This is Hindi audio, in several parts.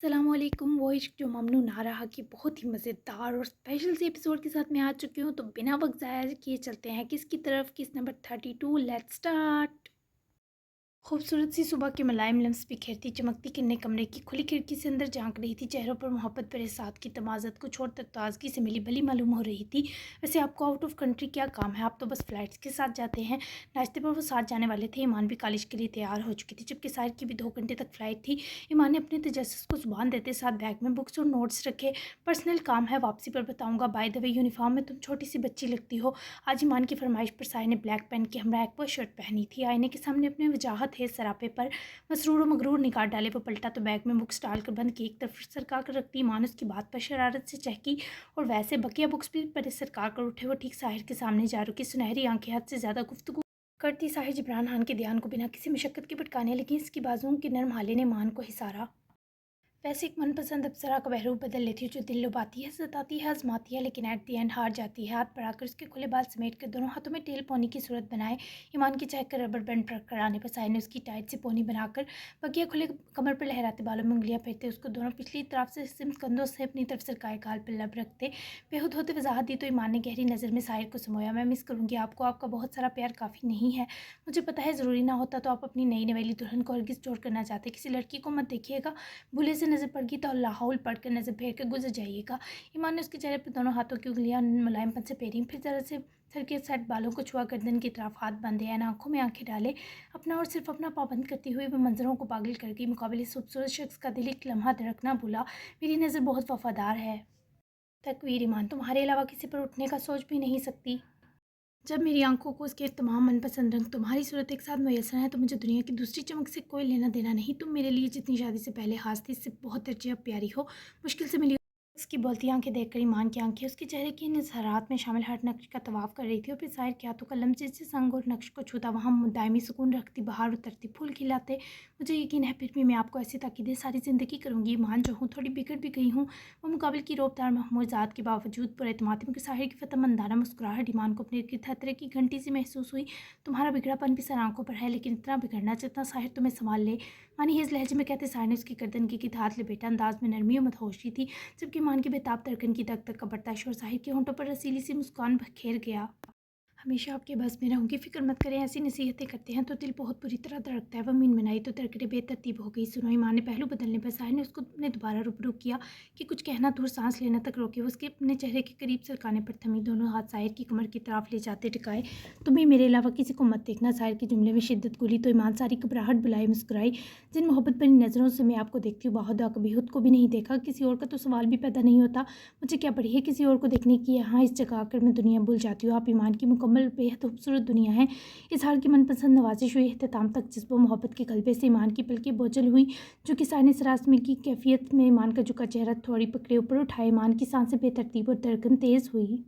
अस्सलामुअलैकुम। वो इश्क जो ममनू ना रहा की बहुत ही मज़ेदार और स्पेशल से एपिसोड के साथ मैं आ चुकी हूँ। तो बिना वक्त ज़ाया किए चलते हैं किसकी तरफ, किस नंबर 32। Let's start. खूबसूरत सी सुबह के मुलायम लम्स बिखेरती चमकती किरणें कमरे की खुली खिड़की से अंदर झांक रही थी। चेहरों पर मोहब्बत भरे साथ की तमाज़त को छोड़कर ताजगी से मिली भली मालूम हो रही थी। वैसे आपको आउट ऑफ कंट्री क्या काम है, आप तो बस फ्लाइट्स के साथ जाते हैं। नाश्ते पर वो साथ जाने वाले थे। ईमान भी कॉलेज के लिए तैयार हो चुकी थी, जबकि साहिर की भी 2 घंटे तक फ़्लाइट थी। ईमान ने अपने तजस्सुस को ज़ुबान देते साथ बैग में बुक्स और नोट्स रखे। पर्सनल काम है, वापसी पर बताऊँगा। बाय द वे, यूनिफॉर्म में तुम छोटी सी बच्ची लगती हो। आज ईमान की फरमाइश पर साहिर ने ब्लैक पेन की हमरा एक्वा शर्ट पहनी थी। आईने के सामने अपने वजाहत है सरापे पर मसरूर और मगरूर निकाल डाले। वो पलटा तो बैग में बुक्स डालकर बंद की एक तरफ सरका कर रखती। ईमान उसकी बात पर शरारत से चहकी और वैसे बकिया बुक्स भी पर सरकार कर उठे। वो ठीक साहिर के सामने जा रुकी, सुनहरी आंखें हद से ज़्यादा गुफ्तगू करती साहिर जिब्रान खान के ध्यान को बिना किसी मशक्क़त के भटकाने लगी। इसकी बाजुओं के नरम हाले ने ईमान को हिसारा। वैसे एक मनपसंद अप्सरा का बहरूप बदल लेती है, जो दिल लुभाती है, सताती है, आजमाती है, लेकिन एट दी एंड हार जाती है। हाथ बढ़ाकर उसके खुले बाल समेट कर दोनों हाथों में टेल पोनी की सूरत बनाए। ईमान की चहक कर रबर बैंड पर कराने पर साहिर ने उसकी टाइट से पोनी बनाकर बगिया खुले कमर पर लहराते बालों में उंगलियां फेरते उसको दोनों पिछली तरफ से सिम कंधों से अपनी तरफ सरकाए गाल पर लब रखते बेहद होते वजाहत दी। तो ईमान ने गहरी नज़र में साहिर को समोया। मैं मिस करूँगी आपको, आपका बहुत सारा प्यार काफ़ी नहीं है। मुझे पता है ज़रूरी ना होता तो आप अपनी नई नवेली दुल्हन को हरगिज़ जोड़ करना चाहते। किसी लड़की को मत देखिएगा, भूले से नज़र पड़ गई तो लाहौल पढ़कर नज़र फेर कर गुजर जाइएगा। ईमान ने उसके चेहरे पर दोनों हाथों की उंगलियां मुलायमपन से फेरी, फिर जरा से सर के सेट बालों को छुआ गर्दन की तरफ हाथ बांधे, एन आंखों में आंखें डाले अपना और सिर्फ अपना पाबंद करती हुई वो मंजरों को पागल कर गई। मुकाबले इस खूबसूरत शख्स का दिल एक लम्हा धड़कना भूला। मेरी नज़र बहुत वफादार है तकवीर, ईमान तुम्हारे अलावा किसी पर उठने का सोच भी नहीं सकती। जब मेरी आंखों को उसके तमाम मनपसंद रंग तुम्हारी सूरत एक साथ मुयसर है तो मुझे दुनिया की दूसरी चमक से कोई लेना देना नहीं। तुम मेरे लिए जितनी शादी से पहले खास थी, इससे बहुत दर्जे अब प्यारी हो। मुश्किल से मिली उसकी बोलती आंखें देखकर ईमान की आंखें उसके चेहरे की इन इजहारात में शामिल हर नक्श का तवाफ कर रही थी और फिर साहिर के हाथों का लम्चे से संग और नक्श को छूता वहाँ दायमी सुकून रखती, बहार उतरती, फूल खिलाते। मुझे यकीन है फिर भी मैं आपको ऐसी ताकीदें सारी ज़िंदगी करूँगी। ईमान जो हूँ थोड़ी बिगड़ भी गई हूँ। वो मुकाबले की रोबदार महमूजात के बावजूद पुरएतमाद में साहिर की फतमंदाना मुस्कुराहट ईमान को अपने इर्द खतरे की घंटी सी महसूस हुई। तुम्हारा बिगड़ापन भी सर आंखों पर है, लेकिन इतना बिगड़ना जितना साहिर तुम्हें संभाल ले। मानी हिज लहजे में कहते साहिर ने उसकी गर्दन की हाथ लिपेटा। अंदाज में नरमी और मदहोशी थी, जबकि ईमान की बेताब धड़कन की धक धक का बढ़ता शोर साहिर के होंठों पर रसीली सी मुस्कान बखेर गया। हमेशा आपके बस में रहूँगी, फ़िक्र मत करें। ऐसी नसीहतें करते हैं तो दिल बहुत बुरी तरह धड़कता है। वह मीन मनाई तो धड़कनें बेतरतीब हो गई। सुनो, ईमान ने पहलू बदलने पर साहिर ने उसको ने दोबारा रूबरू किया कि कुछ कहना दूर सांस लेना तक रोके। वो उसके अपने चेहरे के करीब सरकाने पर थमी, दोनों हाथ साहिर की कमर की तरफ ले जाते टिकाए। तुम्हें मेरे अलावा किसी को मत देखना। साहिर के जुमले में शिद्दत घुली तो ईमान सारी घबराहट बुलाई मुस्कुराई। जिन मोहब्बत भरी नज़रों से मैं आपको देखती हूँ, बाहुदा कभी खुद को भी नहीं देखा। किसी और का तो सवाल भी पैदा नहीं होता। मुझे क्या पड़ी है किसी और को देखने की। यहाँ इस जगह आकर मैं दुनिया भूल जाती हूँ। आप ईमान की मुकम्मल बेहद खूबसूरत दुनिया है। इजहार की मनपसंद नवाजिश हुई इख्तिताम तक जज्बों मोहब्बत के गलबे से ईमान की पलकें बोझल हुई, जो कि साइने सरासमी की कैफियत में ईमान का झुका चेहरा थोड़ी पकड़े ऊपर उठाए। ईमान की सांसें बेतरतीब और धड़कन तेज हुई।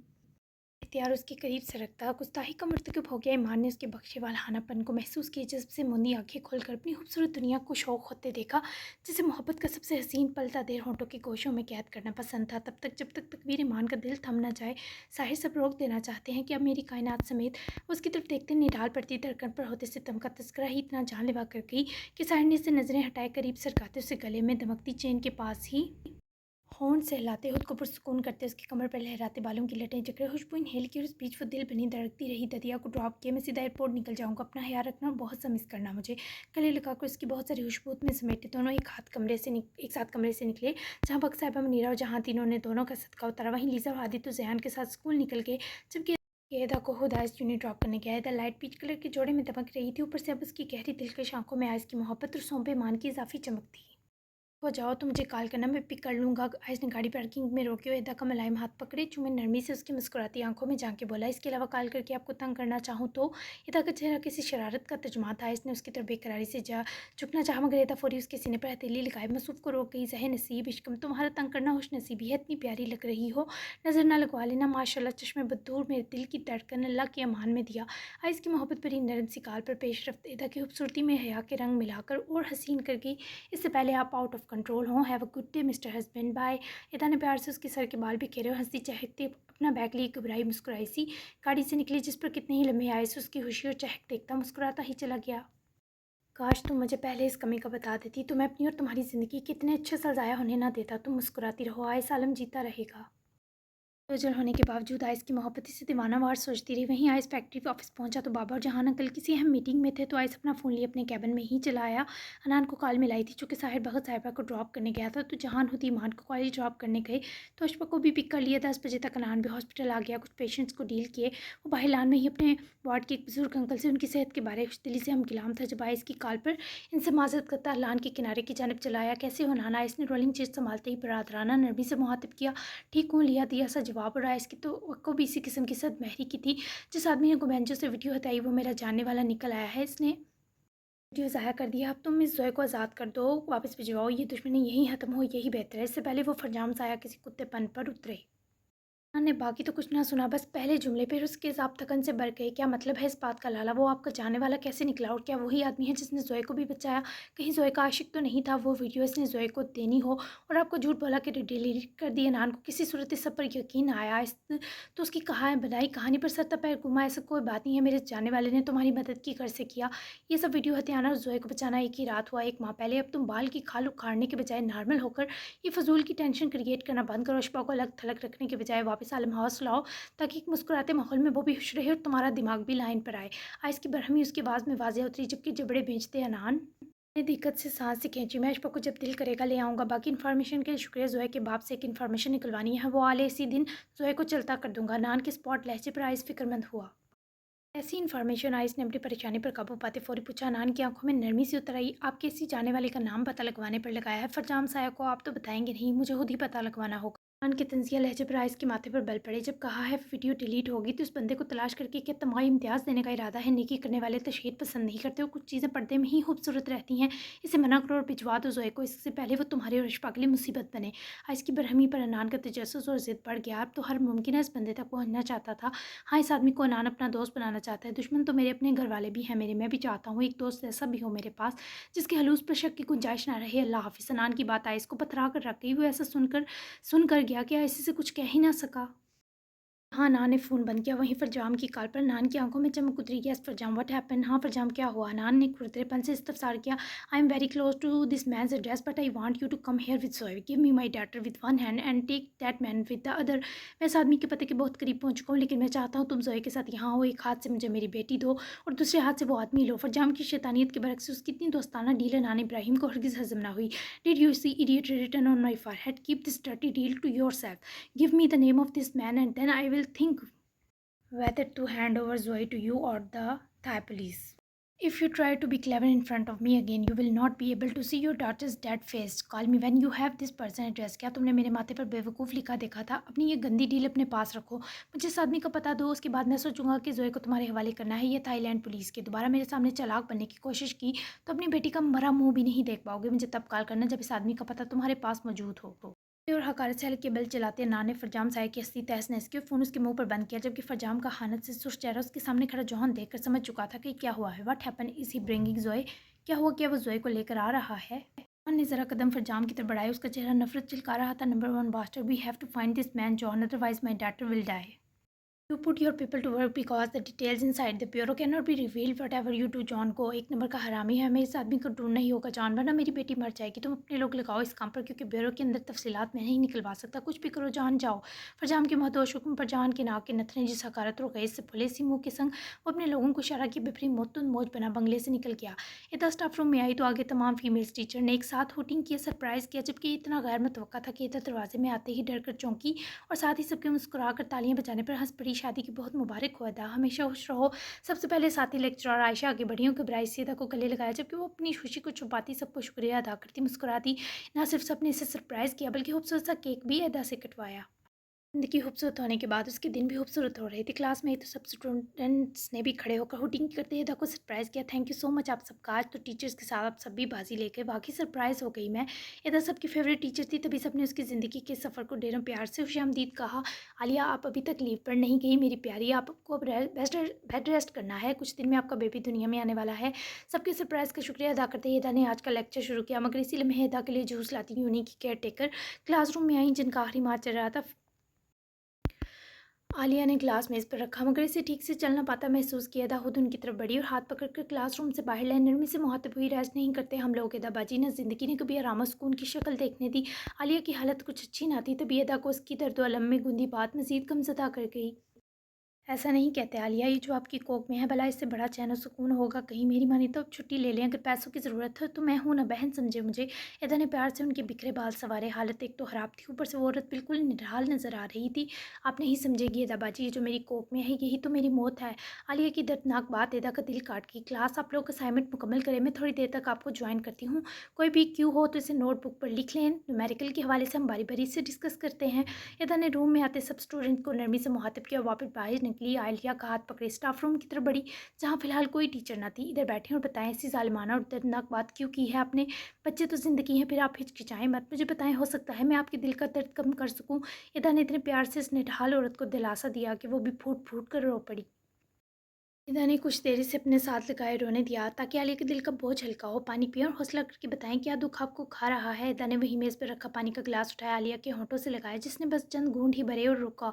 इख्तियार उसके करीब सरकता गुस्ताखी का मर्तकब हो गया। ईमान ने उसके बख्शे वालहानापन को महसूस किए, जज्ब से मुंदी आंखें खोलकर अपनी खूबसूरत दुनिया को शौक होते देखा। जिसे मोहब्बत का सबसे हसीन पल था देर होंठों के गोशों में कैद करना पसंद था, तब तक जब तक तकवीर ईमान का दिल थम ना जाए। साहिर सब रोक देना चाहते हैं कि अब मेरी कायनात समेत। उसकी तरफ देखते निडाल पड़ती धड़कन पर होते सितम का तस्करा ही इतना जानलेवा कर गई कि साहिर ने इससे नजरें हटाए करीब सरकाते उसे गले में दमकती चेन के पास ही होंठ सहलाते खुद को पुरसुकून करते उसकी कमर पर लहराते बालों की लटें जकड़े खुशबू इनहेल की और उस बीच वो दिल बनी धड़कती रही। ददिया को ड्रॉप किया, मैं सीधा एयरपोर्ट निकल जाऊंगा। अपना ख्याल रखना और बहुत सा मिस करना मुझे। गले लगाकर उसकी बहुत सारी खुशबू में समेटे दोनों एक साथ कमरे से निकले। जहाँ बक साहिबा मुनीरा और जहाँ तीनों ने दोनों का सदका उतारा, वहीं लीजा और हादी तो जयान के साथ स्कूल निकल गए। जबकि एदा को खुद आइस यूनिट ड्रॉप करने गया। एदा लाइट पीच कलर के जोड़े में दमक रही थी, ऊपर से अब उसकी गहरी दिलकश आंखों में आइस की मोहब्बत और सौंपे मान की इजाफी चमक थी। हो जाओ तो मुझे कॉल करना, मैं पिक कर लूँगा। आइस ने गाड़ी पार्किंग में रोकी और एदा का मुलायम हाथ पकड़े, चूमे नरमी से उसकी मुस्कुराती आंखों में झांक के बोला, इसके अलावा कॉल करके आपको तंग करना चाहूँ तो। एदा का चेहरा किसी शरारत का तर्जुमा था। आइस ने उसकी तरफ बेकरारी से झुकना चाहा, मगर एदा फौरी उसके सीने पर हथेली लगाए मसूफ को रोक गई। जहे नसीब इश्कम, तुम्हारा तंग करना खुश नसीबी है। इतनी प्यारी लग रही हो, नज़र ना लगवा लेना। माशाल्लाह, चश्मे बदूर मेरे दिल की धड़कन अल्लाह के अमान में दिया। आइस की मोहब्बत भरी नरम सी गाल पर पेश रफ्त एदा की खूबसूरती में हया के रंग मिलाकर और हसीन कर गई। इससे पहले आप आउट ऑफ कंट्रोल हों। Have a good day mister husband, bye. Eda ने प्यार से उसके सर के बाल बिखेरे और हंसती चहकती अपना बैग लिए घबराई मुस्कुराई सी गाड़ी से निकली, जिस पर कितने ही लम्हे आए से उसकी खुशी और चहक देखता मुस्कुराता ही चला गया। काश तुम मुझे पहले इस कमी का बता देती तो मैं अपनी और तुम्हारी ज़िंदगी की इतने अच्छे साल ज़ाया होने ना देता। तुम मुस्कुराती रहो, आए सालम जीता रहेगा। ओझल होने के बावजूद आइस की मोहब्बती से दीवाना वार सोचती रही। वहीं आइस फैक्ट्री ऑफिस पहुंचा तो बाबा और जहान अंकल किसी अहम मीटिंग में थे, तो आइस अपना फ़ोन लिए अपने कैबिन में ही चला आया। अनान को कॉल मिलाई थी, चूँकि साहिर भगत साहिबा को ड्रॉप करने गया था, तो जहान खुद ईमान को कॉलेज ड्रॉप करने गए, तो अशफा को भी पिक कर लिया। 10 बजे तक अनान भी हॉस्पिटल आ गया, कुछ पेशेंट्स को डील किए। वो बाहर लान में ही अपने वार्ड के एक बुजुर्ग अंकल से उनकी सेहत के बारे में दिली से हम गिलाम था। जब आइस की कॉल पर इनसे माजरत करता लान के किनारे की जानब चलाया। कैसे हो नाना? आइस ने रोलिंग चेस्ट संभालते ही बरादराना नरमी से मुहातिब किया। ठीक हूँ, लिया दिया सा जवाब। और आइस की तो को भी इसी किस्म की सदमहरी की थी। जिस आदमी ने गुबैंजो से वीडियो हटाई वो मेरा जानने वाला निकल आया है। इसने वीडियो ज़ाया कर दिया। अब तुम इस जोए को आज़ाद कर दो, वापस भिजवाओ। ये दुश्मनी यहीं ख़त्म हो, यही बेहतर है। इससे पहले वो फरजाम ज़ाया किसी कुत्तेपन पर उतरे। खान ने बाकी तो कुछ ना सुना, बस पहले जुमले पे उसके ज़ाब थकन से भर गए। क्या मतलब है इस बात का लाला? वो आपका जानने वाला कैसे निकला? और क्या वही आदमी है जिसने जोए को भी बचाया? कहीं जोए का आशिक तो नहीं था वो? वीडियो इसने जोए को देनी हो और आपको झूठ बोला के डिलीट कर दिए। नान को किसी सूरत इस सब पर यकीन आया। इस तो उसकी कहा बनाई कहानी पर सर पैर घुमा। ऐसा कोई बात नहीं है, मेरे जानने वाले ने तुम्हारी मदद की, कर से किया। ये सब वीडियो हथियाना और जोए को बचाना एक ही रात हुआ, 1 माह पहले। अब तुम बाल की खाल उखाड़ने के बजाय नॉर्मल होकर ये फजूल की टेंशन क्रिएट करना बंद करो। अशफा को अलग थलग रखने के बजाय वापस आलम हाउस लाओ, ताकि एक मुस्कुराते माहौल में वो भी खुश रहे और तुम्हारा दिमाग भी लाइन पर आए। आइस की बरहमी उसकी आवाज़ में वाज़ेह उतरी, जबकि जबड़े भेजते अनान ने दिक्कत से सांस से खींची। मैं अशफा को जब दिल करेगा ले आऊँगा। बाकी इन्फॉर्मेशन के लिए शुक्रिया। जोए के बाप से एक इन्फॉर्मेशन निकलवानी है, वो आले इसी दिन जोए को चलता कर दूंगा। अनान के स्पॉट लहजे पर आइस फिक्रमंद हुआ। ऐसी इन्फॉर्मेशन आइस ने अपनी परेशानी पर काबू पाते फौरी पूछा। अनान की आंखों में नरमी सी उतर आई। आप किसी जाने वाले का नाम पता लगवाने पर लगाया है? फरजाम साया को आप तो बताएंगे नहीं, मुझे खुद ही पता लगवाना होगा। अनान के तंजिया लहजे पर आइस के माथे पर बल पड़े। जब कहा है वीडियो डिलीट होगी तो उस बंदे को तलाश करके क्या तमाही इम्तियाज़ देने का इरादा है? नेकी करने वाले तशहीद पसंद नहीं करते हो, कुछ चीज़ें पर्दे में ही खूबसूरत रहती हैं। इसे मना करो और भिजवा दो जोए को, इससे पहले वो तुम्हारे और अशफा के लिए मुसीबत बने। आइस की बरहमी पर अनान का तजस्सुस और जिद बढ़ गया। अब तो हर मुमकिन इस बंदे तक पहुंचना चाहता था। हाँ, इस आदमी को अनान अपना दोस्त बनाना चाहता है। दुश्मन तो मेरे अपने घर वाले भी हैं मेरे। मैं भी चाहता हूँ एक दोस्त ऐसा भी हो मेरे पास जिसके हलूस पर शक की गुंजाइश ना रहे। अल्लाह हाफिज़। अनान की बात आइस को पथरा कर रख गई। वो ऐसा सुन कर गया कि आइस से कुछ कह ही ना सका। हाँ, नान ने फ़ोन बंद किया। वहीं फरजाम की कॉल पर नान की आंखों में चमक उतरी। Yes Farzam, what happened? हाँ फरजाम, क्या हुआ? नान ने खुरदरेपन से इस्तफसार किया। I am very close to this man's address but I want you to come here with Joey. Give me my daughter with one hand and take that man with the other. मैं इस आदमी के पते के बहुत करीब पहुँच चुका हूँ, लेकिन मैं चाहता हूँ तुम जोए के साथ यहाँ हो। एक हाथ से मुझे मेरी बेटी दो और दूसरे हाथ से वो आदमी लो। फरजाम की शैतानियत के बरक्स उसकी इतनी दोस्ताना डील नान इब्राहिम को हरगिज़ हजम ना हुई। Did you see idiot written on my forehead? Keep this dirty deal to yourself. Give me the name of this man and then I will think whether to hand over Zoe to you or the Thai police. If you try to be clever in front of me again, you will not be able to see your daughter's dead face. Call me when you have this person address. क्या तुमने मेरे माथे पर बेवकूफ़ लिखा देखा था? अपनी ये गंदी डील अपने पास रखो। मुझे इस आदमी का पता दो, उसके बाद मैं सोचूंगा कि जोए को तुम्हारे हवाले करना है। ये थाईलैंड पुलिस के दोबारा मेरे सामने चालाक बनने की कोशिश की तो अपनी बेटी का मरा मुंह भी नहीं देख पाओगे। मुझे तब कॉल करना जब इस आदमी का पता तुम्हारे पास मौजूद हो। और हकारत से हल्के बल चलाते नान ने फरजाम साय की हस्ती तहस नहस की फ़ोन उसके मुंह पर बंद किया, जबकि फरजाम का हानत से सुस्त चेहरा उसके सामने खड़ा जौहन देखकर समझ चुका था कि क्या हुआ है। What happen? Is he bringing Joey? क्या हुआ? क्या वो जोए को लेकर आ रहा है? जॉन ने ज़रा कदम फरजाम की तरफ बढ़ाया। उसका चेहरा नफरत चिलका रहा था। Number 1 bastard, we have to find this man John, otherwise my daughter will die. You put your people to work because the details inside the bureau cannot be revealed. Whatever you do, John को एक नंबर का हरामी है। हमें इस आदमी को ढूंढना ही होगा जॉन, वरना मेरी बेटी मर जाएगी। तुम अपने लोग लगाओ इस काम पर, क्योंकि ब्यूरो के अंदर तफसीलात मैं नहीं निकलवा सकता। कुछ भी करो जॉन, जाओ। फरजाम के महदोश हुक्म पर जॉन के नाक के नथने जिस हकारत रुक गए, इससे पुलिस सी मुँह के संग वो अपने लोगों को इशारा की बेफरी मोतुन मौज बना बंगले से निकल गया। इधर स्टाफ रूम में आई तो आगे तमाम फीमेल्स टीचर ने एक साथ हुटिंग किया, सरप्राइज़ किया, जबकि इतना गैर मुतवक्का था कि इधर दरवाजे में आते ही डर कर चौंकी और साथ ही सबके मुस्कुरा कर तालियां बजाने पर हंस पड़ी। शादी की बहुत मुबारक हो अदा, हमेशा खुश रहो। सबसे पहले साथी लेक्चरर आयशा आगे बढ़ी और घबराई सीधा को गले लगाया, जबकि वो अपनी खुशी को छुपाती सबको शुक्रिया अदा करती मुस्कुराती। ना सिर्फ सबने इसे सरप्राइज़ किया बल्कि खूबसूरत सा केक भी अदा से कटवाया। ज़िंदगी खूबसूरत होने के बाद उसके दिन भी खूबसूरत हो रहे थे। क्लास में तो सब स्टूडेंट्स ने भी खड़े होकर हुटिंग करते हुए को सरप्राइज़ किया। थैंक यू सो मच आप सबका। आज तो टीचर्स के साथ आप सब भी बाजी लेकर वाकई सरप्राइज़ हो गई मैं। इधर सबकी फेवरेट टीचर थी, तभी सबने उसकी ज़िंदगी के सफ़र को ढेरों प्यार से खुशामदीद कहा। आलिया, आप अभी तक लीव पर नहीं गई मेरी प्यारी, आपको अब बेड रेस्ट करना है। कुछ दिन में आपका बेबी दुनिया में आने वाला है। सबके सरप्राइज़ का शुक्रिया अदा करते हिदा ने आज का लेक्चर शुरू किया, मगर इसी लम्हे हिदा के लिए जूस लाती यूनी की केयर टेकर क्लासरूम में आई, जिनका आखिरी मार्च चल रहा था। आलिया ने ग्लास मेज़ पर रखा मगर इसे ठीक से चल ना पाता महसूस किया था। खुद उनकी तरफ बढ़ी और हाथ पकड़कर क्लासरूम से बाहर लाए। नरमी से मुखातिब हुई, राज नहीं करते हम लोग अदा बाजी, न ज़िंदगी ने कभी आराम और सुकून की शक्ल देखने दी। आलिया की हालत कुछ अच्छी ना थी, तभी अदा को उसकी दर्द व अलम में गूंदी बात मज़ीद गमज़दा कर गई। ऐसा नहीं कहते आलिया, ये जो आपकी कोख में है भला इससे बड़ा चैन और सुकून होगा कहीं। मेरी मानी तो अब छुट्टी ले लें, अगर पैसों की ज़रूरत है तो मैं हूं ना, बहन समझे मुझे। एदा ने प्यार से उनके बिखरे बाल सवारे। हालत एक तो ख़राब थी, ऊपर से वो औरत बिल्कुल निढाल नज़र आ रही थी। आप नहीं समझेगी एदा बाजी, ये जो मेरी कोख में है यही तो मेरी मौत है। आलिया की दर्दनाक बात एदा का दिल काट गई। क्लास आप लोग असाइनमेंट मुकम्मल करें, मैं थोड़ी देर तक आपको ज्वाइन करती हूँ। कोई भी क्यों हो तो इसे नोटबुक पर लिख लें, न्यूमेरिकल के हवाले से हम बारी बारी से डिस्कस करते हैं। एदा ने रूम में आते सब स्टूडेंट को नरमी से मुखातिब किया, वापस बाहर निकली। आलिया का हाथ पकड़े स्टाफ रूम की तरफ बढ़ी, जहाँ फिलहाल कोई टीचर ना थी। इधर बैठे और बताएं, ऐसी जालिमाना और दर्दनाक बात क्यों की है आपने? बच्चे तो ज़िंदगी है, फिर आप हिचकिचाएं मत, मुझे बताएं, हो सकता है मैं आपके दिल का दर्द कम कर सकूं। एदा ने इतने प्यार से इस निढाल औरत को दिलासा दिया कि वो भी फूट फूट कर रो पड़ी। ईदा ने कुछ देरी से अपने साथ लगाए रोने दिया ताकि आलिया के दिल का बोझ हल्का हो। पानी पिए और हौसला करके बताएं, क्या दुख आपको खा रहा है? ईदा ने वही मेज़ पर रखा पानी का गिलास उठाया, आलिया के होंठों से लगाया, जिसने बस चंद घूंट ही भरे और रुका।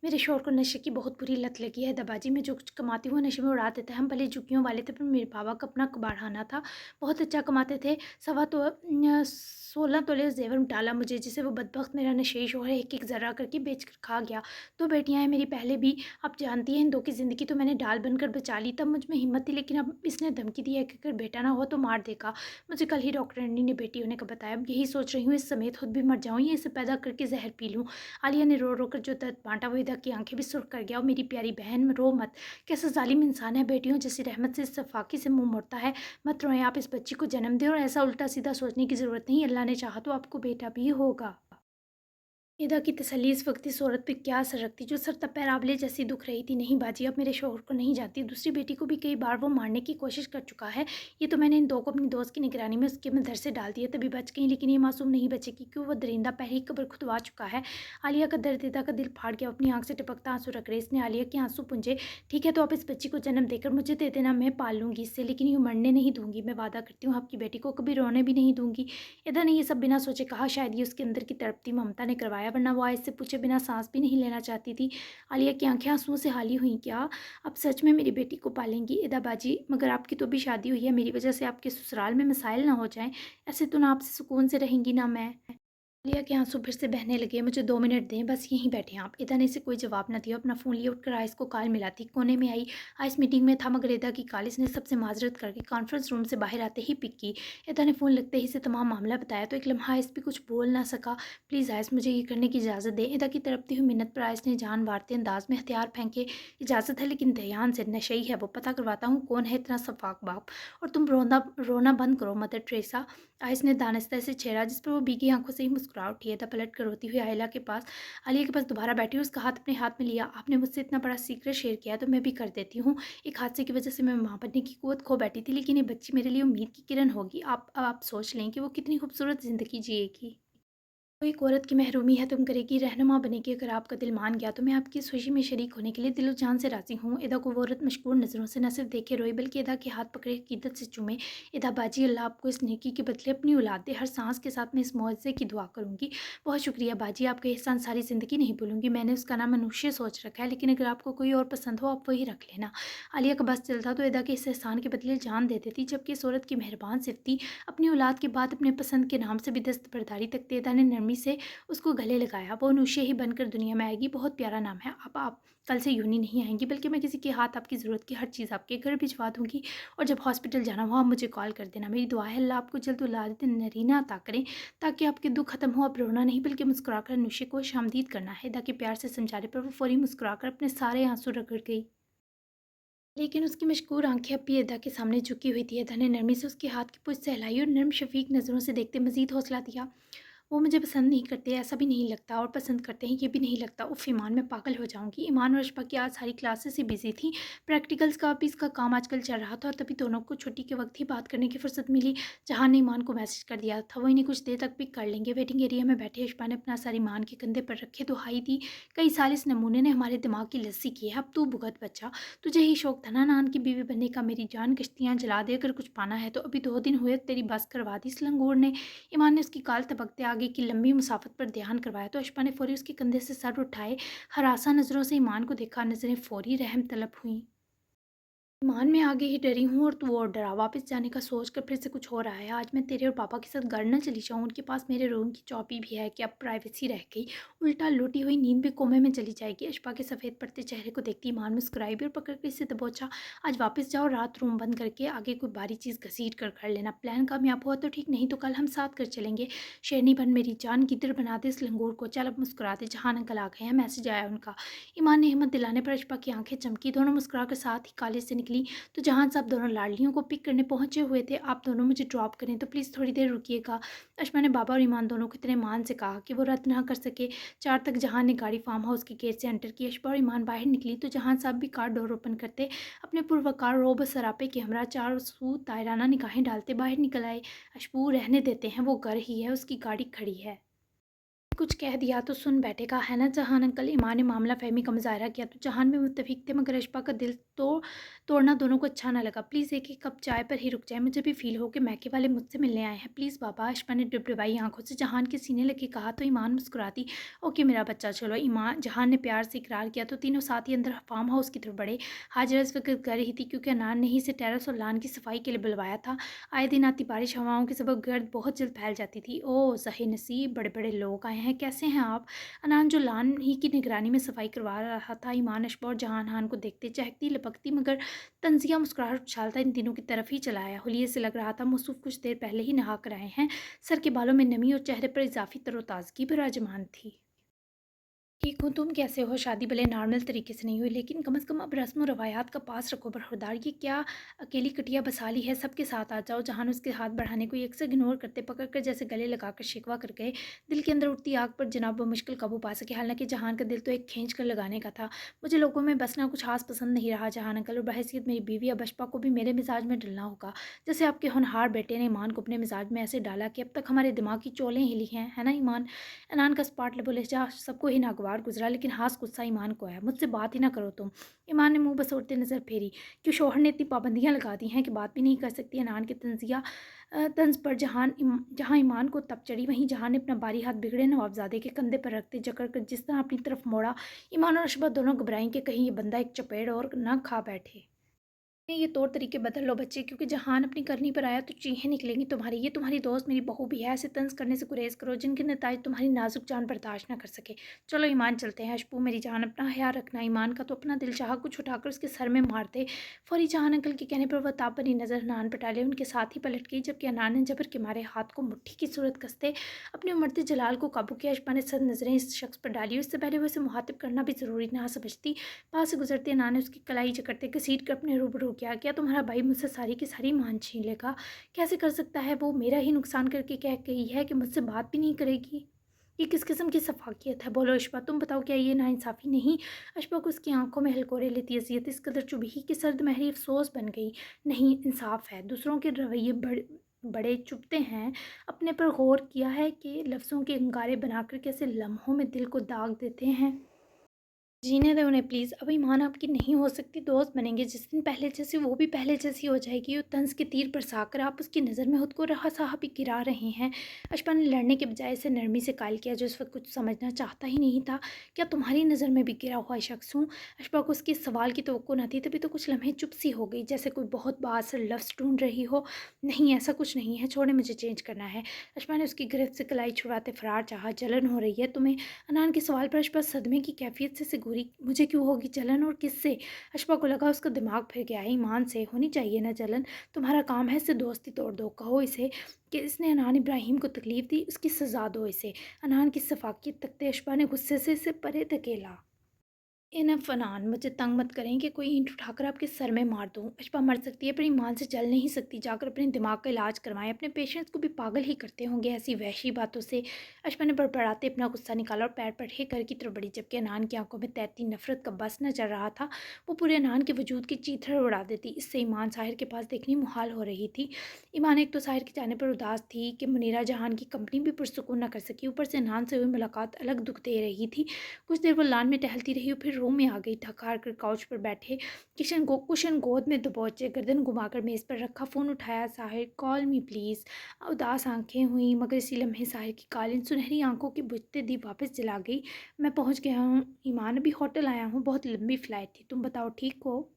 मेरे शौहर को नशे की बहुत बुरी लत लगी है दबाजी, में जो कुछ कमाती हूँ नशे में उड़ा देता है। हम भले झुग्गियों वाले थे पर मेरे बाबा का अपना कबाड़खाना था, बहुत अच्छा कमाते थे। 16 तोले जेवर डाला मुझे, जिसे वो बदबख्त मेरा नशेई शौहर एक एक ज़रा करके बेच कर खा गया। 2 बेटियां हैं मेरी पहले भी, आप जानती हैं इन दो की ज़िंदगी तो मैंने डाल बनकर बचा ली। तब मुझ में हिम्मत थी, लेकिन अब इसने धमकी दी है कि अगर बेटा ना हो तो मार देगा। मुझे कल ही डॉक्टरनी ने बेटी होने का बताया। अब यही सोच रही हूँ इस समेत खुद भी मर जाऊँ या इसे पैदा करके जहर पी लूँ। आलिया ने रो रो कर जो दर्द बांटा वो ईदा की आंखें भी सुर्ख कर गया। और मेरी प्यारी बहन रो मत, कैसा जालिम इंसान है, बेटियों जैसी रहमत से सफाकी से मुंह मोड़ता है। मत रोएं, आप इस बच्ची को जन्म दें और ऐसा उल्टा सीधा सोचने की ज़रूरत नहीं, अल्लाह ने चाहा तो आपको बेटा भी होगा। ईदा की तसल्ली इस वक्त इस औरत पे क्या असर रखती जो सर तप पैरावले जैसी दुख रही थी। नहीं बाजी, अब मेरे शौहर को नहीं जाती, दूसरी बेटी को भी कई बार वो मारने की कोशिश कर चुका है। ये तो मैंने इन दो को अपनी दोस्त की निगरानी में उसके अंदर से डाल दिया तभी बच गई, लेकिन ये मासूम नहीं बचेगी क्यों, वो दरिंदा पहले ही कब्र खुदवा चुका है। आलिया का दर्द ईदा का दिल फाड़ गया, अपनी आंख से टपकता आंसू रख रहे। इसने आलिया के आंसू पूंजे। ठीक है तो आप इस बच्ची को जन्म देकर मुझे दे देना, मैं पाल लूंगी इससे, लेकिन यूँ मरने नहीं दूंगी। मैं वादा करती हूँ आपकी बेटी को कभी रोने भी नहीं दूंगी। ईदा ने ये सब बिना सोचे कहा, शायद ये उसके अंदर की तड़पती ममता ने करवाया, वरना वो आयत से पूछे बिना सांस भी नहीं लेना चाहती थी। आलिया की आंखें आंसुओं से हाली हुई। क्या अब सच में मेरी बेटी को पालेंगी ईदा बाजी? मगर आपकी तो भी शादी हुई है, मेरी वजह से आपके ससुराल में मसाइल ना हो जाएं। ऐसे तो ना आपसे सुकून से रहेंगी ना मैं। आलिया के आंसू फिर से बहने लगे। मुझे 2 मिनट दें, बस यहीं बैठे आप। ईदा ने इसे कोई जवाब न दिया, अपना फ़ोन लिए उठकर आयस को कॉल मिलाती कोने में आई। आयस मीटिंग में था मगर ईदा की कॉल इसने सबसे माजरत करके कॉन्फ्रेंस रूम से बाहर आते ही पिक की। ईदा ने फ़ोन लगते ही इसे तमाम मामला बताया तो एक लम्हा आयस भी कुछ बोल ना सका। प्लीज़ आयस, मुझे ये करने की इजाज़त दें। ईदा की तड़पती हुई मिन्नत पर आयस ने जान वारते अंदाज में हथियार फेंके। इजाज़त है लेकिन ध्यान से, नशई है वो, पता करवाता हूँ कौन है इतना सफाक बाप। और तुम रोना रोना बंद करो मदर ट्रेसा। आयस ने दानिस्ता से छेड़ा, जिस पर वो भीगी आंखों से ही मुस्कुरा उठी। था पलट कर रोती हुई आलिया के पास दोबारा बैठी, उसका हाथ अपने हाथ में लिया। आपने मुझसे इतना बड़ा सीक्रेट शेयर किया तो मैं भी कर देती हूँ। एक हादसे की वजह से मैं माँ बनने की कुव्वत खो बैठी थी, लेकिन ये बच्ची मेरे लिए उम्मीद की किरण होगी। आप सोच लें कि वो कितनी खूबसूरत ज़िंदगी जिएगी। तो एक औरत की महरूमी है तुम करेगी, रहनुमा बनेगी। अगर आपका दिल मान गया तो मैं आपकी इस खुशी में शरीक होने के लिए दिलो जान से राज़ी हूँ। ईदा को वो औरत मशकूर नज़रों से न सिर्फ देखे रोई, बल्कि ईदा के हाथ पकड़े अकीदत से चूमे। ईदा बाजी, अल्लाह आपको इस नेकी के बदले अपनी औलाद दे। हर सांस के साथ मैं इस मुआवजे की दुआ करूँगी। बहुत शुक्रिया बाजी, आपका एहसान सारी ज़िंदगी नहीं भूलूंगी। मैंने उसका नाम अनुष्य सोच रखा है, लेकिन अगर आपको कोई और पसंद हो आप वही रख लेना। आलिया का बस चलता तो ईदा के इस एहसान के बदले जान दे देती, जबकि इस औरत की मेहरबान सिफती अपनी औलाद के बाद अपने पसंद के नाम से भी दस्तबरदारी तक ईदा ने नरमी से उसको गले लगाया। वो अनुष्य ही बनकर दुनिया में आएगी, बहुत प्यारा नाम है। अब आप कल से यूँ ही नहीं आएंगी, बल्कि मैं किसी के हाथ आपकी ज़रूरत की हर चीज़ आपके घर भिजवा दूँगी। और जब हॉस्पिटल जाना हो आप मुझे कॉल कर देना। मेरी दुआ है अल्लाह आपको जल्द औलाद नरीना अता करें ताकि आपके दुख खत्म हो। अब रोना नहीं बल्कि मुस्कुराकर अनुष्य को शामदीद करना है। ईदा के प्यार से समझाने पर वो फौरी मुस्कुराकर अपने सारे आंसू रगड़ गई, लेकिन उसकी मशकूर आंखें अब भी ईदा के सामने झुकी हुई थी। ईदा ने नरमी से उसके हाथ की पूँछ सहलाई और नर्म शफीक नज़रों से देखते मज़ीद हौसला दिया। वो मुझे पसंद नहीं करते, ऐसा भी नहीं लगता, और पसंद करते हैं ये भी नहीं लगता। उफ़ ईमान, मैं पागल हो जाऊँगी। ईमान और अशफा की आज सारी क्लासेस ही बिज़ी थी, प्रैक्टिकल्स का भी इसका काम आजकल चल रहा था, और तभी दोनों को छुट्टी के वक्त ही बात करने की फ़ुर्सत मिली। जहाँ ने ईमान को मैसेज कर दिया था वो इन्हें कुछ देर तक पिक कर लेंगे। वेटिंग एरिया में बैठे अशफा ने अपना सर ईमान के कंधे पर रखे दुहाई दी, कई साल इस नमूने ने हमारे दिमाग की लस्सी की है, अब तू भुगत बच्चा। तुझे ही शौक था ना नान की बीवी बनने का, मेरी जान कश्तियाँ जला दे अगर कुछ पाना है तो। अभी 2 दिन हुए तेरी बस करवा दी इस लंगूर ने। ईमान ने उसकी काल तबकते आग आगे की लंबी मुसाफत पर ध्यान करवाया तो अशफा ने फौरी उसके कंधे से सर उठाए हरासा नज़रों से ईमान को देखा। नज़रें फौरी रहम तलब हुई। ईमान, मैं आगे ही डरी हूँ और तू और डरा। वापस जाने का सोच कर फिर से कुछ हो रहा है। आज मैं तेरे और पापा के साथ घर न चली जाऊँ। उनके पास मेरे रूम की चाबी भी है कि अब प्राइवेसी रह गई। उल्टा लौटी हुई नींद भी कोमे में चली जाएगी। अशफा के सफ़ेद पड़ते चेहरे को देखती ईमान मुस्कुराई भी और पकड़ कर इसे दबोचा। आज वापस जाओ, रात रूम बंद करके आगे कोई भारी चीज़ घसीट कर लेना। प्लान कामयाब हुआ तो ठीक, नहीं तो कल हम साथ कर चलेंगे। शेरनी बन मेरी जान, गिद्दड़ बना दे इस लंगूर को। चल अब मुस्कुरा दे, जहान अंकल आ गए हैं, मैसेज आया उनका। ईमान ने हिम्मत दिलाने पर अशफा की आंखें चमकी। दोनों मुस्कुरा कर साथ ही कॉलेज से निकली तो जहां साहब दोनों लाडलियों को पिक करने पहुंचे हुए थे। आप दोनों मुझे ड्रॉप करें तो प्लीज़ थोड़ी देर रुकिएगा। अशमा ने बाबा और ईमान दोनों को इतने मान से कहा कि वो रद्द ना कर सके। 4 तक जहां ने गाड़ी फार्म हाउस के गेट से एंटर की। अशबा और ईमान बाहर निकली तो जहां साहब भी कार डोर ओपन करते अपने पुरवकार रोब सरापे के हमरा चार सू तायराना निगाहें डालते बाहर निकल आए। अशबू, रहने देते हैं, वो घर ही है, उसकी गाड़ी खड़ी है। कुछ कह दिया तो सुन बैठेगा, है ना जहान अंकल। ईमान ने मामला फहमी का मुजाहरा किया तो जहान में मुत्तफिक थे, मगर अशफा का दिल तो तोड़ना दोनों को अच्छा ना लगा। प्लीज़ एक एक कप चाय पर ही रुक जाए, मुझे भी फील हो कि मैके वाले मुझसे मिलने आए हैं। प्लीज़ बाबा। अशफा ने डिबडिबाई आंखों से जहान के सीने लगे कहा तो ईमान मुस्कुराती। ओके मेरा बच्चा, चलो। ईमान जहान ने प्यार से इकरार किया तो तीनों साथ ही अंदर फार्म हाउस की तरफ बढ़े। हाजिरा इस वक्त कर रही थी क्योंकि अनान ने ही इसे टेरेस और लान की सफाई के लिए बुलवाया था। आए दिन आती बारिश हवाओं के सबब गर्द बहुत जल्द फैल जाती थी। ओह सही नसीब, बड़े बड़े लोग आए हैं, कैसे हैं आप। अनान जो लान ही की निगरानी में सफाई करवा रहा था, ईमान, अशबा और जहान हान को देखते चहकती लपकती मगर तंजिया मुस्कुराहट उछालता इन तीनों की तरफ ही चला आया। हुलिये से लग रहा था मौसूफ कुछ देर पहले ही नहा कर आए हैं। सर के बालों में नमी और चेहरे पर इजाफी तरोताज़गी विराजमान थी। ठीक हूँ, तुम कैसे हो। शादी भले नॉर्मल तरीके से नहीं हुई लेकिन कम से कम अब रस्म और रवायात का पास रखो बरहुरदार। ये क्या अकेली कटिया बसा ली है, सबके साथ आ जाओ। जहान उसके हाथ बढ़ाने को अक्सर इग्नोर करते पकड़ कर जैसे गले लगाकर शिकवा कर गए। दिल के अंदर उठती आग पर जनाब मुश्किल काबू पा सके। हालांकि जहान का दिल तो एक खींच कर लगाने का था। मुझे लोगों में बसना कुछ खास पसंद नहीं रहा जहान अंकल, और बहैसियत मेरी बीवी अब अशफा को भी मेरे मिजाज में डलना होगा। जैसे आपके होनहार बेटे ने ईमान को अपने मिजाज में ऐसे डाला कि अब तक हमारे दिमाग की चोलें हिली हैं, है ना ईमान। अनान का स्पॉट लबोलहजा सबको ही नागवार गुजरा, लेकिन हास गुस्सा ईमान को आया। मुझसे बात ही ना करो तुम। ईमान ने मुंह बसोड़ते नज़र फेरी। क्यों, शोहर ने इतनी पाबंदियां लगा दी हैं कि बात भी नहीं कर सकती। अनान के तंज पर जहाँ ईमान को तप चढ़ी, वहीं जहां ने अपना बारी हाथ बिगड़े नवाबजादे के कंधे पर रखते जकड़ कर जिस तरह अपनी तरफ मोड़ा। ईमान और अशबा दोनों घबराई कि कहीं ये बंदा एक चपेड़ और न खा बैठे। ये तौर तरीके बदल लो बच्चे, क्योंकि जहान अपनी करनी पर आया तो चीखें निकलेंगी तुम्हारी। ये तुम्हारी दोस्त मेरी बहू भी है। ऐसे तंज करने से गुरेज करो जिनके नताज तुम्हारी नाजुक जान बर्दाश्त ना कर सके। चलो ईमान, चलते हैं। अशपू मेरी जान, अपना ख्याल रखना। ईमान का तो अपना दिल चाह कुछ उठाकर उसके सर में मारते। फौरी जहान अंकल के कहने पर वह ताप बनी नज़र अनान पर डाले उनके साथ ही पलट गई, जबकि अनान ने जबर के मारे हाथ को मुट्ठी की सूरत कसते अपने उमड़ते जलाल को काबू किया। अशपा ने सद नज़रें इस शख्स पर डाली। उससे पहले वो इसे मुहातिब करना भी ज़रूरी ना समझती। पास से गुजरते अनान ने उसकी कलाई जकड़ते घसीट कर अपने रूबरू किया। क्या तुम्हारा भाई मुझसे सारी की सारी मान छीन लेगा? कैसे कर सकता है वो? मेरा ही नुकसान करके कह गई है कि मुझसे बात भी नहीं करेगी। ये किस किस्म की सफाकियत है? बोलो अशबा, तुम बताओ, क्या ये नाइंसाफ़ी नहीं? अशबा को उसकी आंखों में हलकोरे लेती अजियत इस कदर चुभी कि सर्द महरी अफसोस बन गई। नहीं, इंसाफ है। दूसरों के रवैये बड़े चुभते हैं। अपने पर गौर किया है कि लफ्ज़ों के अंगारे बनाकर कैसे लम्हों में दिल को दाग देते हैं। जीने दे उन्हें प्लीज़। अब ईमान आपकी नहीं हो सकती, दोस्त बनेंगे जिस दिन पहले जैसी वो भी पहले जैसी हो जाएगी। और तंज के तीर बरसाकर आप उसकी नज़र में खुद को रहा साहब भी गिरा रहे हैं। अशफा ने लड़ने के बजाय इसे नरमी से कायल किया, जो इस वक्त कुछ समझना चाहता ही नहीं था। क्या तुम्हारी नज़र में भी गिरा हुआ शख्स हूँ? अशफा को उसके सवाल की तवक्को न थी, तभी तो कुछ लम्हे चुप सी हो गई, जैसे कोई बहुत बासर लफ्ज़ ढूंढ रही हो। नहीं, ऐसा कुछ नहीं है, छोड़े, मुझे चेंज करना है। अशफा ने उसकी गिरफ्त से कलाई छुड़ाते फरार चाहा। जलन हो रही है तुम्हें? अनान के सवाल पर अशफा सदमे की कैफियत से सिकुड़ी। मुझे क्यों होगी जलन, और किससे? अशफा को लगा उसका दिमाग फिर गया है। ईमान से होनी चाहिए ना जलन। तुम्हारा काम है इससे दोस्ती तोड़ दो। कहो इसे कि इसने अनान इब्राहिम को तकलीफ़ दी, उसकी सज़ा दो इसे। अनान की सफाकियत तकते अशफा ने गुस्से से इसे परे धकेला। इनफ अनान, मुझे तंग मत करें कि कोई ईंट उठाकर आपके सर में मार दूं। अशफा मर सकती है पर ईमान से जल नहीं सकती। जाकर अपने दिमाग का इलाज करवाएं। अपने पेशेंट्स को भी पागल ही करते होंगे ऐसी वहशी बातों से। अशफा ने बड़बड़ाते अपना गुस्सा निकाला और पैर पटके घर की तरफ बढ़ी, जबकि अनान की आंखों में तैरती नफरत का बस न चल रहा था। वो पूरे अनान के वजूद की चीथड़ उड़ा देती। इससे ईमान साहिर के पास देखनी मुहाल हो रही थी। ईमान एक तो साहिर के जाने पर उदास थी कि मुनीरा जहान की कंपनी भी पुरसुकून न कर सकी, ऊपर से अनान से हुई मुलाकात अलग दुख दे रही थी। कुछ देर वो लान में टहलती रही और फिर रूम में आ गई, थक हार कर काउच पर बैठे कुशन गोद में दबोचे, गर्दन घुमाकर मेज़ पर रखा, फ़ोन उठाया। Sahir, call me please. उदास आंखें हुई, मगर इसी लम्हे साहिर की कालीन सुनहरी आंखों की बुझते दी वापस जला गई। मैं पहुंच गया हूँ ईमान, अभी होटल आया हूँ, बहुत लंबी फ़्लाइट थी। तुम बताओ, ठीक हो?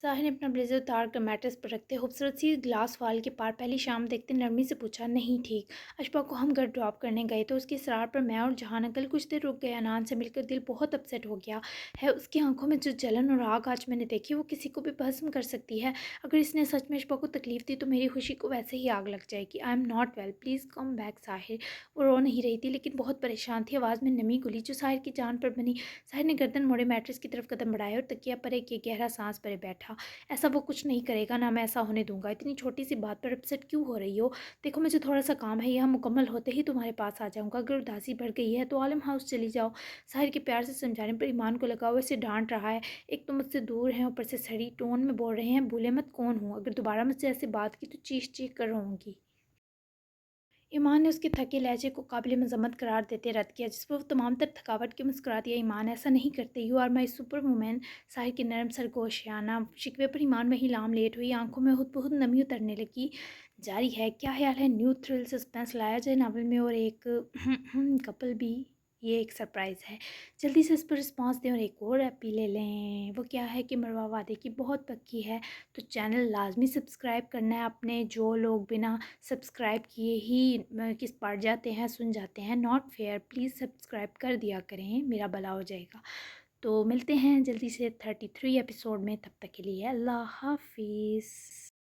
साहिर ने अपना ब्लेजर उतार कर मैट्रेस पर रखते खूबसूरत सी ग्लास वाल के पार पहली शाम देखते नरमी से पूछा, नहीं ठीक। अशफा को हम घर ड्रॉप करने गए तो उसके इसरार पर मैं और जहान अंकल कुछ देर रुक गए। अनान से मिलकर दिल बहुत अपसेट हो गया है। उसकी आंखों में जो जलन और आग आज मैंने देखी वो किसी को भी भस्म कर सकती है। अगर इसने सच में अशफा को तकलीफ़ दी तो मेरी खुशी को वैसे ही आग लग जाएगी। I am not well, please come back. Sahir, वो रो नहीं रही थी लेकिन बहुत परेशान थी। आवाज़ में नमी घुली जो साहिर की जान पर बनी। साहिर ने गर्दन मोड़े, मैट्रेस की तरफ कदम बढ़ाए और तकिया पर एक गहरा सांस भरे बैठा। ऐसा वो कुछ नहीं करेगा, ना मैं ऐसा होने दूंगा। इतनी छोटी सी बात पर अपसेट क्यों हो रही हो? देखो, मुझे थोड़ा सा काम है, यह मुकम्मल होते ही तुम्हारे पास आ जाऊंगा। अगर उदासी बढ़ गई है तो आलम हाउस चली जाओ। साहिर के प्यार से समझाने पर ईमान को लगा वो इसे डांट रहा है। एक तो मुझसे दूर है, ऊपर से सड़ी टोन में बोल रहे हैं, भूले मत कौन हूँ। अगर दोबारा मुझसे ऐसी बात की तो चीख चीख कर रहूँगी। ईमान ने उसके थके लहजे को काबिल मजम्मत करार देते रद्द किया, जिस पर वो तमाम तर थकावट के मुस्कुरा दिया। ईमान, ऐसा नहीं करते, you are my super women. Sahir के नरम सरगोशियाना शिकवे पर ईमान वहीं लाम लेट हुई, आंखों में खुद बहुत नमी उतरने लगी। जारी है, क्या ख्याल है न्यू थ्रिल सस्पेंस लाया जाए नावल में, और एक कपल भी? ये एक सरप्राइज़ है, जल्दी से इस पर रिस्पॉन्स दें और एक और एपी ले लें। वो क्या है कि मरवा वादे की बहुत पक्की है, तो चैनल लाजमी सब्सक्राइब करना है अपने। जो लोग बिना सब्सक्राइब किए ही किस पढ़ जाते हैं, सुन जाते हैं, नॉट फेयर। प्लीज़ सब्सक्राइब कर दिया करें, मेरा भला हो जाएगा। तो मिलते हैं जल्दी से 33 एपिसोड में, तब तक के लिए अल्लाह हाफिज़।